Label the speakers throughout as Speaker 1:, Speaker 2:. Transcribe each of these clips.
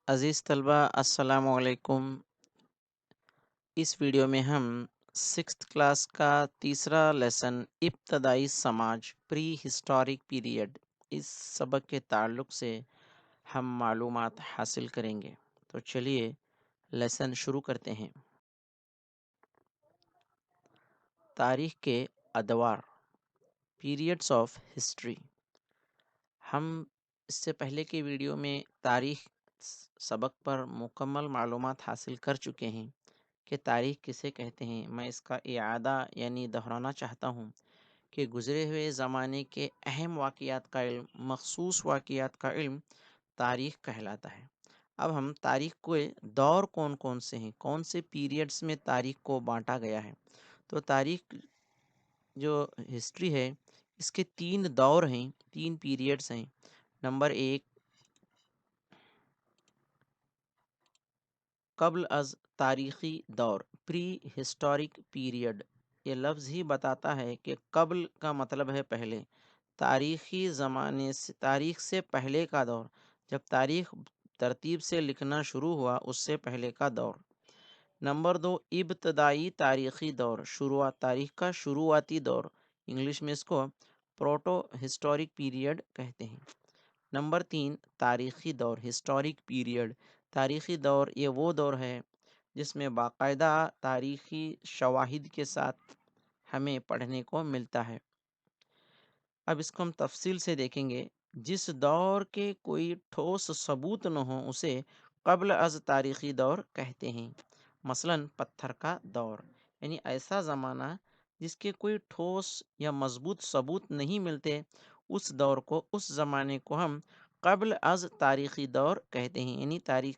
Speaker 1: عزیز طلبہ السلام علیکم۔ اس ویڈیو میں ہم سکستھ کلاس کا تیسرا لیسن ابتدائی سماج پری ہسٹورک پیریڈ اس سبق کے تعلق سے ہم معلومات حاصل کریں گے۔ تو چلیے لیسن شروع کرتے ہیں۔ تاریخ کے ادوار، پیریڈز آف ہسٹری۔ ہم اس سے پہلے کے ویڈیو میں تاریخ سبق پر مکمل معلومات حاصل کر چکے ہیں کہ تاریخ کسے کہتے ہیں۔ میں اس کا اعادہ یعنی دہرانا چاہتا ہوں کہ گزرے ہوئے زمانے کے اہم واقعات کا علم، مخصوص واقعات کا علم تاریخ کہلاتا ہے۔ اب ہم تاریخ کے دور کون کون سے ہیں، کون سے پیریڈز میں تاریخ کو بانٹا گیا ہے۔ تو تاریخ جو ہسٹری ہے اس کے 3 دور ہیں، 3 پیریڈز ہیں۔ نمبر 1 قبل از تاریخی دور، پری ہسٹورک پیریڈ۔ یہ لفظ ہی بتاتا ہے کہ قبل کا مطلب ہے پہلے، تاریخی زمانے سے، تاریخ سے پہلے کا دور، جب تاریخ ترتیب سے لکھنا شروع ہوا اس سے پہلے کا دور۔ نمبر 2 ابتدائی تاریخی دور، شروعات، تاریخ کا شروعاتی دور، انگلش میں اس کو پروٹو ہسٹورک پیریڈ کہتے ہیں۔ نمبر 3 تاریخی دور، ہسٹورک پیریڈ۔ تاریخی دور یہ وہ دور ہے جس میں باقاعدہ تاریخی شواہد کے ساتھ ہمیں پڑھنے کو ملتا ہے۔ اب اس کو ہم تفصیل سے دیکھیں گے۔ جس دور کے کوئی ٹھوس ثبوت نہ ہو اسے قبل از تاریخی دور کہتے ہیں۔ مثلا پتھر کا دور، یعنی ایسا زمانہ جس کے کوئی ٹھوس یا مضبوط ثبوت نہیں ملتے، اس دور کو، اس زمانے کو ہم قبل از تاریخی دور کہتے ہیں، یعنی تاریخ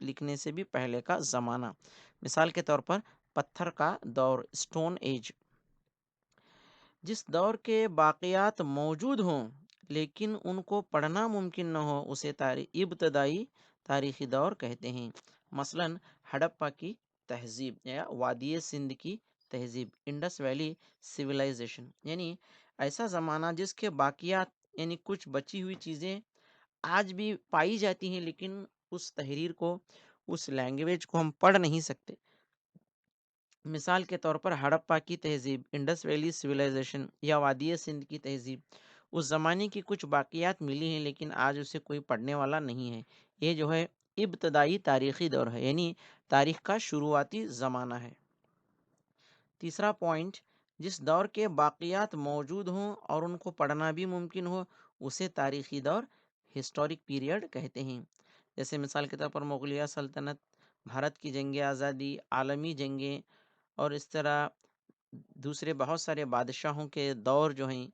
Speaker 1: لکھنے سے بھی پہلے کا زمانہ۔ مثال کے طور پر پتھر کا دور، اسٹون ایج۔ جس دور کے باقیات موجود ہوں لیکن ان کو پڑھنا ممکن نہ ہو اسے ابتدائی تاریخی دور کہتے ہیں۔ مثلا ہڑپا کی تہذیب یا وادی سندھ کی تہذیب، انڈس ویلی سویلائزیشن، یعنی ایسا زمانہ جس کے باقیات یعنی کچھ بچی ہوئی چیزیں آج بھی پائی جاتی ہیں لیکن اس تحریر کو، اس لینگویج کو ہم پڑھ نہیں سکتے۔ مثال کے طور پر ہڑپا کی تہذیب، انڈس ویلی سویلائزیشن یا وادی سندھ کی تہذیب، اس زمانے کی کچھ باقیات ملی ہیں لیکن آج اسے کوئی پڑھنے والا نہیں ہے۔ یہ جو ہے ابتدائی تاریخی دور ہے، یعنی تاریخ کا شروعاتی زمانہ ہے۔ تیسرا پوائنٹ، جس دور کے باقیات موجود ہوں اور ان کو پڑھنا بھی ممکن ہو اسے تاریخی دور، ہسٹورک پیریڈ کہتے ہیں۔ جیسے مثال کے طور پر مغلیہ سلطنت، بھارت کی جنگ آزادی، عالمی جنگیں، اور اس طرح دوسرے بہت سارے بادشاہوں کے دور جو ہیں،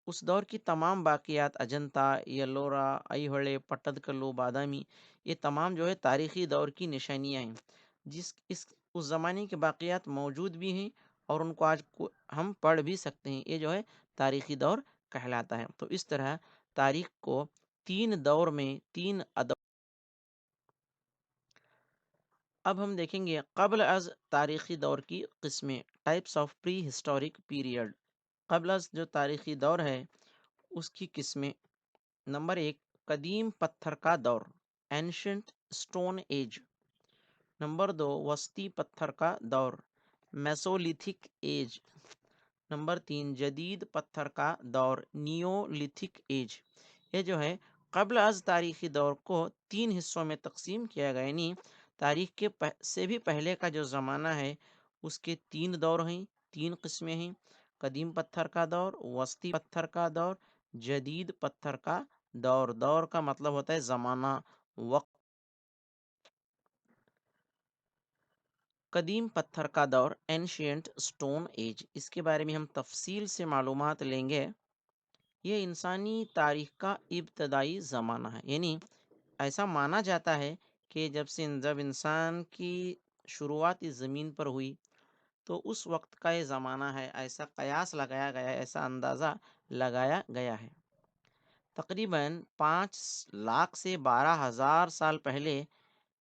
Speaker 1: اس دور کی تمام باقیات، اجنتا، یلورا، ایہوڑے، پٹدکلو، بادامی، یہ تمام جو ہے تاریخی دور کی نشانیاں ہیں، اس زمانے کے باقیات موجود بھی ہیں اور ان کو آج ہم پڑھ بھی سکتے ہیں۔ یہ جو ہے تاریخی دور کہلاتا ہے۔ تو اس طرح تاریخ کو 3 دور میں، 3 ادوار۔ اب ہم دیکھیں گے قبل از تاریخی دور کی قسمیں، types of prehistoric period. قبل از جو تاریخی دور ہے اس کی قسمیں۔ نمبر 1 قدیم پتھر کا دور، اینشنٹ اسٹون ایج۔ نمبر 2 وسطی پتھر کا دور، میسولیتھک ایج۔ نمبر 3 جدید پتھر کا دور، نیولتھک ایج۔ یہ جو ہے قبل از تاریخی دور کو 3 حصوں میں تقسیم کیا گیا، یعنی تاریخ کے سے بھی پہلے کا جو زمانہ ہے اس کے 3 دور ہیں، 3 قسمیں ہیں: قدیم پتھر کا دور، وسطی پتھر کا دور، جدید پتھر کا دور۔ دور کا مطلب ہوتا ہے زمانہ، وقت۔ قدیم پتھر کا دور، اینشینٹ اسٹون ایج، اس کے بارے میں ہم تفصیل سے معلومات لیں گے۔ یہ انسانی تاریخ کا ابتدائی زمانہ ہے، یعنی ایسا مانا جاتا ہے کہ جب انسان کی شروعات اس زمین پر ہوئی تو اس وقت کا یہ زمانہ ہے، ایسا قیاس لگایا گیا ہے، ایسا اندازہ لگایا گیا ہے۔ تقریباً 5 لاکھ سے 12,000 سال پہلے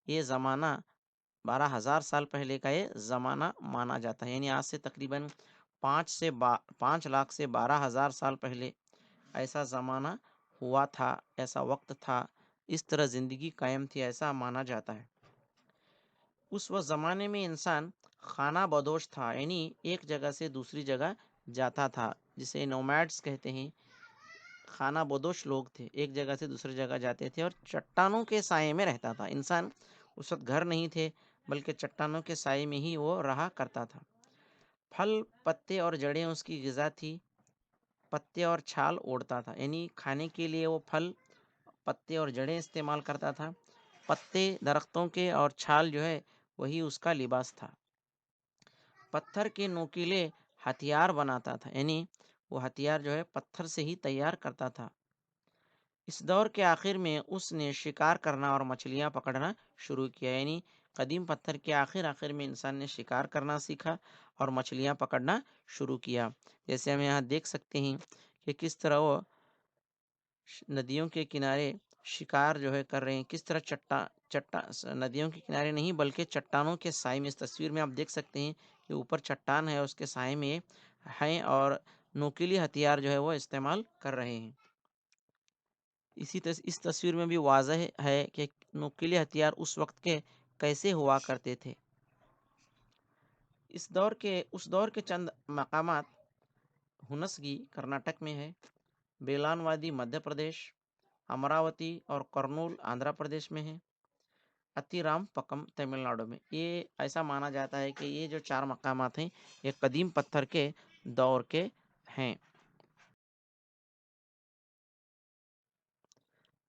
Speaker 1: یہ زمانہ، 12,000 سال پہلے کا یہ زمانہ مانا جاتا ہے، یعنی آج سے تقریباً 5 لاکھ سے 12,000 سال پہلے ایسا زمانہ ہوا تھا، ایسا وقت تھا اس طرح زندگی قائم تھی، ایسا مانا جاتا ہے۔ اس وقت زمانے میں انسان خانہ بدوش تھا، یعنی ایک جگہ سے دوسری جگہ جاتا تھا، جسے نومیڈس کہتے ہیں۔ خانہ بدوش لوگ تھے، ایک جگہ سے دوسری جگہ جاتے تھے اور چٹانوں کے سائے میں رہتا تھا انسان۔ اس وقت گھر نہیں تھے، بلکہ چٹانوں کے سائے میں ہی وہ رہا کرتا تھا۔ پھل، پتے اور جڑیں اس کی غذا تھی۔ پتے اور چھال اوڑھتا تھا، یعنی کھانے کے لیے وہ پھل، پتے اور جڑیں استعمال کرتا تھا۔ پتے درختوں کے اور چھال جو ہے وہی اس کا لباس تھا۔ پتھر کے نوکیلے ہتھیار بناتا تھا، یعنی وہ ہتھیار جو ہے پتھر سے ہی تیار کرتا تھا۔ اس دور کے آخر میں اس نے شکار کرنا اور مچھلیاں پکڑنا شروع کیا، یعنی قدیم پتھر کے آخر میں انسان نے شکار کرنا سیکھا اور مچھلیاں پکڑنا شروع کیا۔ جیسے ہم یہاں دیکھ سکتے ہیں کہ کس طرح وہ ندیوں کے کنارے شکار جو ہے کر رہے ہیں، کس طرح ندیوں کے کنارے نہیں بلکہ چٹانوں کے سائے میں۔ اس تصویر میں آپ دیکھ سکتے ہیں کہ اوپر چٹان ہے، اس کے سائے میں ہیں اور نوکیلی ہتھیار جو ہے وہ استعمال کر رہے ہیں۔ اس تصویر میں بھی واضح ہے کہ نوکیلے ہتھیار اس وقت کے کیسے ہوا کرتے تھے۔ اس دور کے چند مقامات: ہنسگی کرناٹک میں ہے، بیلان وادی مدھیہ پردیش، امراوتی اور کرنول آندھرا پردیش میں ہے، اتی رام پکم تمل ناڈو میں۔ یہ ایسا مانا جاتا ہے کہ یہ جو 4 مقامات ہیں یہ قدیم پتھر کے دور کے ہیں۔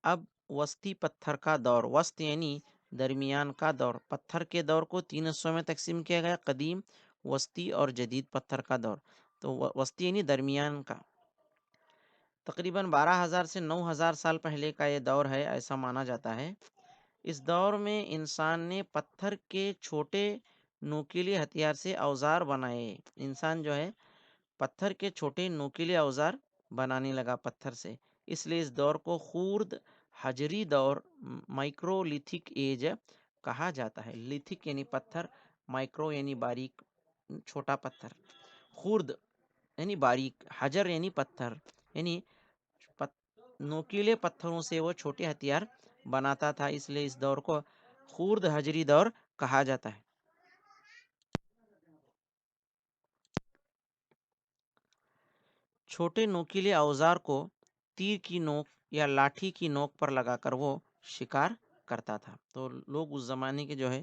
Speaker 1: اب وسطی پتھر کا دور، وسط یعنی درمیان کا دور۔ پتھر کے دور کو 3 حصوں میں تقسیم کیا گیا: قدیم، وسطی اور جدید پتھر کا دور۔ تو وسطی یعنی درمیان کا، تقریباً 12,000 سے 9,000 سال پہلے کا یہ دور ہے، ایسا مانا جاتا ہے۔ اس دور میں انسان نے پتھر کے چھوٹے نوکیلے ہتھیار سے اوزار بنائے۔ انسان جو ہے پتھر کے چھوٹے نوکیلے اوزار بنانے لگا پتھر سے، اس لیے اس دور کو خورد حجری دور، مائکرولیتھک ایج کہا جاتا ہے۔ لیتھک یعنی پتھر، مائکرو یعنی باریک، چھوٹا پتھر، خورد یعنی باریک، حجر یعنی پتھر، یعنی نوکیلے پتھروں سے وہ چھوٹے ہتھیار بناتا تھا، اس لیے اس دور کو خورد حجری دور کہا جاتا ہے۔ چھوٹے نوکیلے اوزار کو تیر کی نوک یا لاٹھی کی نوک پر لگا کر وہ شکار کرتا تھا۔ تو لوگ اس زمانے کے جو ہے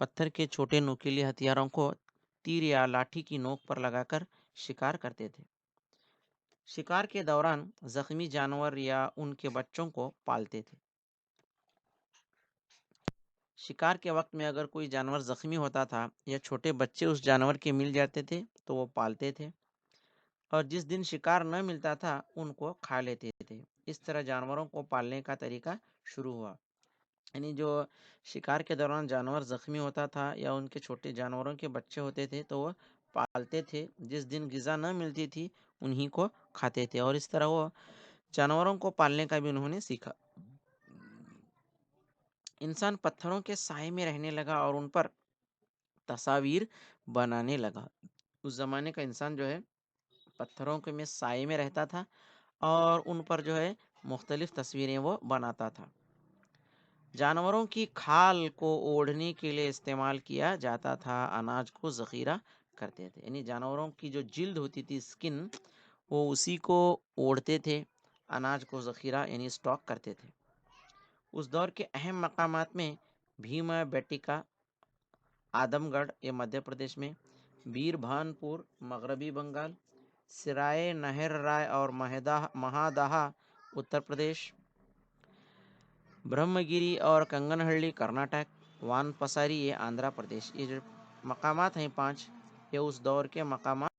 Speaker 1: پتھر کے چھوٹے نوکیلے ہتھیاروں کو تیر یا لاٹھی کی نوک پر لگا کر شکار کرتے تھے۔ شکار کے دوران زخمی جانور یا ان کے بچوں کو پالتے تھے۔ شکار کے وقت میں اگر کوئی جانور زخمی ہوتا تھا یا چھوٹے بچے اس جانور کے مل جاتے تھے تو وہ پالتے تھے، اور جس دن شکار نہ ملتا تھا ان کو کھا لیتے تھے۔ اس طرح جانوروں کو پالنے کا طریقہ شروع ہوا، یعنی جو شکار کے دوران جانور زخمی ہوتا تھا یا ان کے چھوٹے جانوروں کے بچے ہوتے تھے تو وہ پالتے تھے، جس دن غذا نہ ملتی تھی انہی کو کھاتے تھے، اور اس طرح وہ جانوروں کو پالنے کا بھی انہوں نے سیکھا۔ انسان پتھروں کے سائے میں رہنے لگا اور ان پر تصاویر بنانے لگا۔ اس زمانے کا انسان جو ہے پتھروں کے میں سائے میں رہتا تھا اور ان پر جو ہے مختلف تصویریں وہ بناتا تھا۔ جانوروں کی کھال کو اوڑھنے کے لیے استعمال کیا جاتا تھا، اناج کو ذخیرہ کرتے تھے، یعنی جانوروں کی جو جلد ہوتی تھی، سکن، وہ اسی کو اوڑھتے تھے، اناج کو ذخیرہ یعنی اسٹاک کرتے تھے۔ اس دور کے اہم مقامات میں بھیما بیٹیکا آدم گڑھ یہ مدھیہ پردیش میں، بیر بھان پور مغربی بنگال، سرائے نہر رائے اور مہادہا اتر پردیش، برہم گیری اور کنگن ہلّی کرناٹک، وان پساری یہ آندھرا پردیش۔ یہ جو مقامات ہیں 5، یہ اس دور کے مقامات۔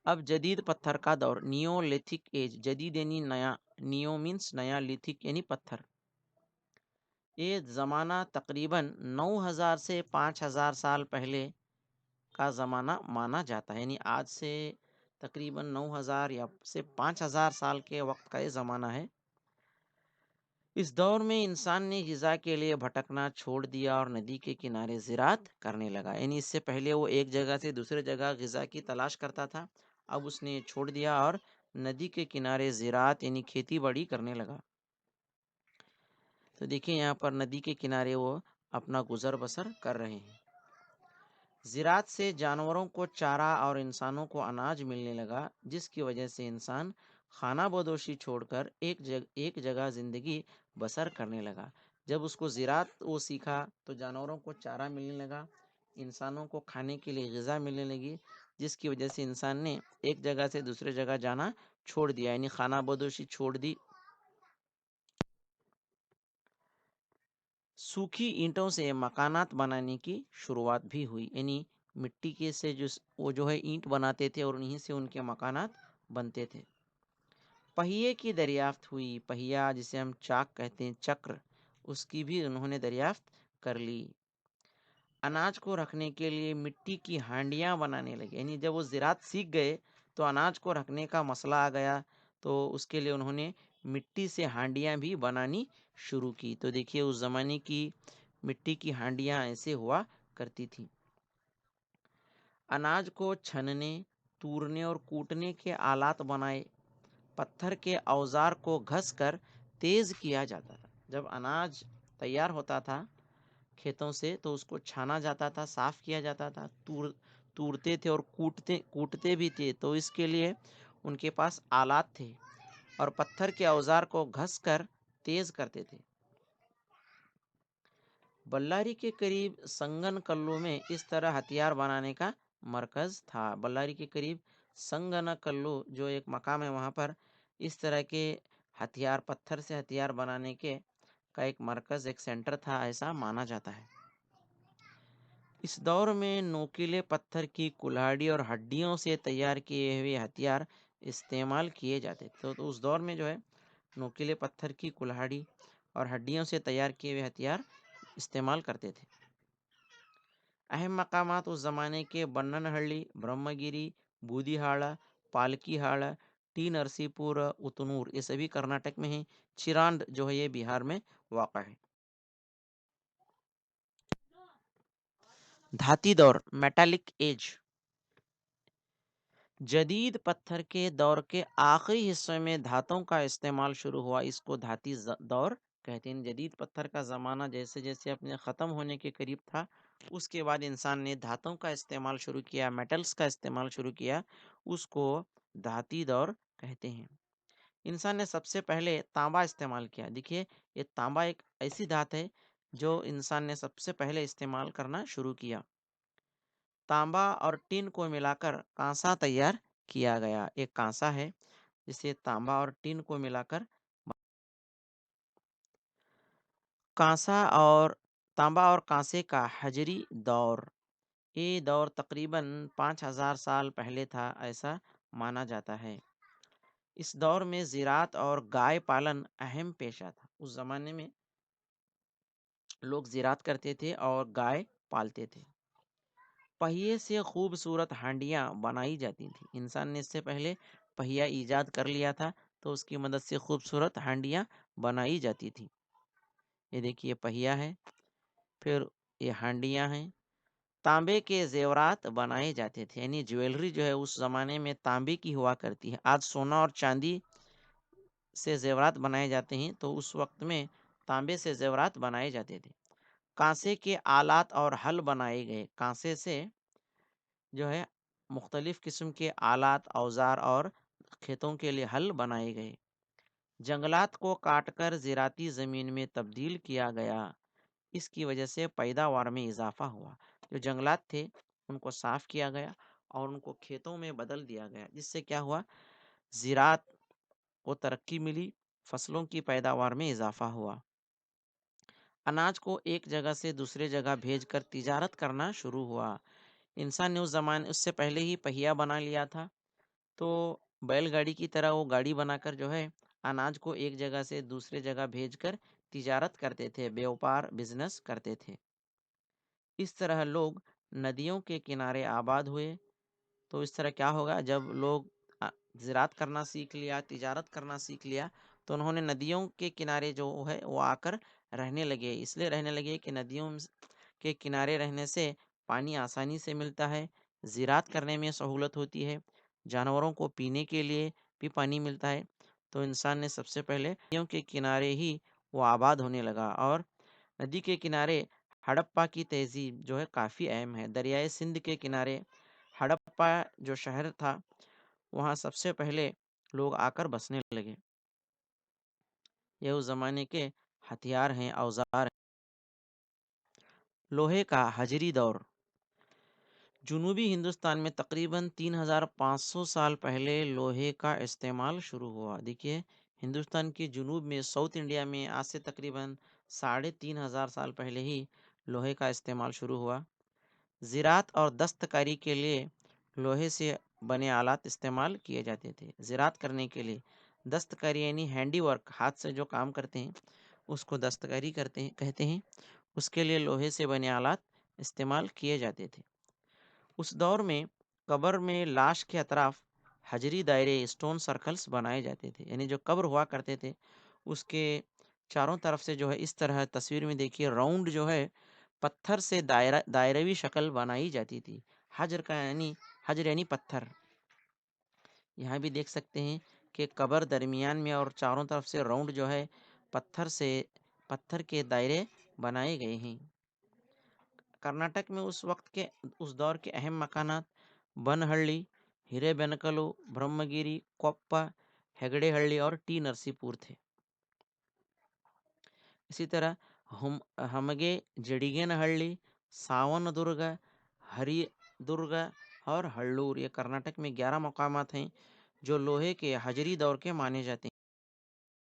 Speaker 1: اب جدید پتھر کا دور، نیو لیتھک ایج، جدید یعنی نیا، نیو مینس نیا، لیتھک یعنی پتھر۔ یہ زمانہ تقریباً 9,000 سے 5,000 سال پہلے کا زمانہ مانا جاتا ہے، یعنی آج سے تقریباً 9,000 یا سے 5,000 سال کے وقت کا یہ زمانہ ہے۔ اس دور میں انسان نے غذا کے لیے بھٹکنا چھوڑ دیا اور ندی کے کنارے زراعت کرنے لگا، یعنی اس سے پہلے وہ ایک جگہ سے دوسرے جگہ غذا کی تلاش کرتا تھا، اب اس نے چھوڑ دیا اور ندی کے کنارے زراعت یعنی کھیتی باڑی کرنے لگا۔ تو دیکھیں یہاں پر ندی کے کنارے وہ اپنا گزر بسر کر رہے ہیں۔ زراعت سے جانوروں کو چارہ اور انسانوں کو اناج ملنے لگا، جس کی وجہ سے انسان خانہ بدوشی چھوڑ کر ایک جگہ زندگی بسر کرنے لگا۔ جب اس کو زراعت وہ سیکھا تو جانوروں کو چارہ ملنے لگا، انسانوں کو کھانے کے لیے غذا ملنے لگی، جس کی وجہ سے انسان نے ایک جگہ سے دوسرے جگہ جانا چھوڑ دیا، یعنی خانہ بدوشی چھوڑ دی۔ سوکھی اینٹوں سے مکانات بنانے کی شروعات بھی ہوئی، یعنی مٹی کے سے وہ جو ہے اینٹ بناتے تھے اور انہیں سے ان کے مکانات بنتے تھے۔ پہیے کی دریافت ہوئی، پہیا جسے ہم چاک کہتے ہیں، چکر، اس کی بھی انہوں نے دریافت کر لی۔ اناج کو رکھنے کے لیے مٹی کی ہانڈیاں بنانے لگے، یعنی جب وہ زراعت سیکھ گئے تو اناج کو رکھنے کا مسئلہ آ گیا، تو اس کے لیے انہوں نے مٹی سے ہانڈیاں بھی بنانی شروع کی۔ تو دیکھیے اس زمانے کی مٹی کی ہانڈیاں ایسے ہوا کرتی تھی۔ اناج کو چھننے، تورنے اور کوٹنے کے آلات بنائے، پتھر کے اوزار کو گھس کر تیز کیا جاتا تھا۔ جب اناج تیار ہوتا تھا کھیتوں سے تو اس کو چھانا جاتا تھا، صاف کیا جاتا تھا، تورتے تھے اور کوٹتے بھی تھے، تو اس کے لیے ان کے پاس آلات تھے اور پتھر کے اوزار کو گھس کر تیز کرتے تھے۔ بلاری کے قریب سنگن کلو میں اس طرح ہتھیار بنانے کا مرکز تھا۔ بلاری کے قریب سنگن کلو جو ایک مقام ہے، وہاں پر اس طرح کے ہتھیار، پتھر سے ہتھیار بنانے کا ایک مرکز، ایک سینٹر تھا، ایسا مانا جاتا ہے۔ اس دور میں نوکیلے پتھر کی کلہاڑی اور ہڈیوں سے تیار کیے ہوئے ہتھیار استعمال کیے جاتے تھے۔ تو اس دور میں جو ہے نوکیلے پتھر کی کلہاڑی اور ہڈیوں سے تیار کیے ہوئے ہتھیار استعمال کرتے تھے۔ اہم مقامات اس زمانے کے بنن ہڑی، برہمگیری، بودی ہاڑا، پالکی ہاڑا، ٹی نرسی پور، اتنور، یہ سبھی کرناٹک میں ہیں۔ چیرانڈ جو ہے یہ بہار میں واقع ہے۔ دھاتی دور، میٹالک ایج، جدید پتھر کے دور کے آخری حصے میں دھاتوں کا استعمال شروع ہوا، اس کو دھاتی دور کہتے ہیں۔ جدید پتھر کا زمانہ جیسے جیسے اپنے ختم ہونے کے قریب تھا، اس کے بعد انسان نے دھاتوں کا استعمال شروع کیا، میٹلز کا استعمال شروع کیا، اس کو دھاتی دور کہتے ہیں۔ انسان نے سب سے پہلے تانبا استعمال کیا۔ دیکھیے یہ تانبا ایک ایسی دھات ہے جو انسان نے سب سے پہلے استعمال کرنا شروع کیا۔ تانبا اور ٹین کو ملا کر کانسا تیار کیا گیا۔ ایک کانسا ہے جسے تانبا اور ٹین کو ملا کر تانبا اور کانسے کا حجری دور، یہ دور تقریباً 5000 سال پہلے تھا، ایسا مانا جاتا ہے۔ اس دور میں زراعت اور گائے پالن اہم پیشہ تھا۔ اس زمانے میں لوگ زراعت کرتے تھے اور گائے پالتے تھے۔ پہیے سے خوبصورت ہانڈیاں بنائی جاتی تھیں۔ انسان نے اس سے پہلے پہیا ایجاد کر لیا تھا، تو اس کی مدد سے خوبصورت ہانڈیاں بنائی جاتی تھی۔ یہ دیکھیے پہیا ہے، پھر یہ ہانڈیاں ہیں۔ تانبے کے زیورات بنائے جاتے تھے، یعنی جویلری جو ہے اس زمانے میں تانبے کی ہوا کرتی ہے۔ آج سونا اور چاندی سے زیورات بنائے جاتے ہیں، تو اس وقت میں تانبے سے زیورات بنائے جاتے تھے۔ کانسے کے آلات اور حل بنائے گئے۔ کانسے سے جو ہے مختلف قسم کے آلات، اوزار اور کھیتوں کے لیے حل بنائے گئے۔ جنگلات کو کاٹ کر زراعتی زمین میں تبدیل کیا گیا، اس کی وجہ سے پیداوار میں اضافہ ہوا۔ جو جنگلات تھے ان کو صاف کیا گیا اور ان کو کھیتوں میں بدل دیا گیا، جس سے کیا ہوا، زراعت کو ترقی ملی، فصلوں کی پیداوار میں اضافہ ہوا۔ اناج کو ایک جگہ سے دوسرے جگہ بھیج کر تجارت کرنا شروع ہوا۔ انسان نے اس سے پہلے ہی پہیا بنا لیا تھا، تو بیل گاڑی کی طرح وہ گاڑی بنا کر جو ہے اناج کو ایک جگہ سے دوسرے جگہ بھیج کر تجارت کرتے تھے، بیوپار، بزنس کرتے تھے۔ اس طرح لوگ ندیوں کے کنارے آباد ہوئے۔ تو اس طرح کیا ہوگا، جب لوگ زراعت کرنا سیکھ لیا، تجارت کرنا سیکھ لیا، تو انہوں نے ندیوں کے کنارے جو ہے وہ آ کر رہنے لگے۔ اس لیے رہنے لگے کہ ندیوں کے کنارے رہنے سے پانی آسانی سے ملتا ہے، زراعت کرنے میں سہولت ہوتی ہے، جانوروں کو پینے کے لیے بھی پانی ملتا ہے۔ تو انسان نے سب سے پہلے ندیوں کے کنارے ہی وہ آباد ہونے لگا، اور ندی کے کنارے ہڑپا کی تہذیب جو ہے کافی اہم ہے۔ دریائے سندھ کے کنارے ہڑپا جو شہر تھا، وہاں سب سے پہلے لوگ آ کر بسنے لگے۔ یہ اس زمانے کے ہتھیار ہیں، اوزار ہیں۔ لوہے کا حجری دور جنوبی ہندوستان میں تقریباً 3500 سال پہلے لوہے کا استعمال شروع ہوا۔ دیکھیے، ہندوستان کے جنوب میں، ساؤتھ انڈیا میں آج سے تقریباً 3500 سال پہلے ہی لوہے کا استعمال شروع ہوا۔ زراعت اور دستکاری کے لیے لوہے سے بنے آلات استعمال کیے جاتے تھے۔ زراعت کرنے کے لیے دستکاری یعنی ہینڈی ورک، ہاتھ سے جو کام کرتے ہیں اس کو دستکاری کہتے ہیں۔ اس کے لیے لوہے سے بنے آلات استعمال کیے جاتے تھے۔ اس دور میں قبر میں لاش کے اطراف حجری دائرے، اسٹون سرکلز بنائے جاتے تھے، یعنی جو قبر ہوا کرتے تھے اس کے چاروں طرف سے جو ہے اس طرح تصویر میں دیکھیے راؤنڈ جو ہے پتھر سے دائروی شکل بنائی جاتی تھی۔ حجر یعنی پتھر۔ یہاں بھی دیکھ سکتے ہیں کہ قبر درمیان میں اور چاروں طرف سے راؤنڈ جو ہے پتھر کے دائرے بنائے گئے ہیں۔ کرناٹک میں اس دور کے اہم مکانات بنہڑی، ہیرے بینکلو، برہمگیری، کوپا، ہیگڑے ہڑی اور ٹی نرسی پور تھے۔ اسی طرح ہمگے، جڑیگین ہڑی، ساون درگا، ہری درگا اور ہڑور، یہ کرناٹک میں 11 مقامات ہیں جو لوہے کے حجری دور کے مانے جاتے ہیں۔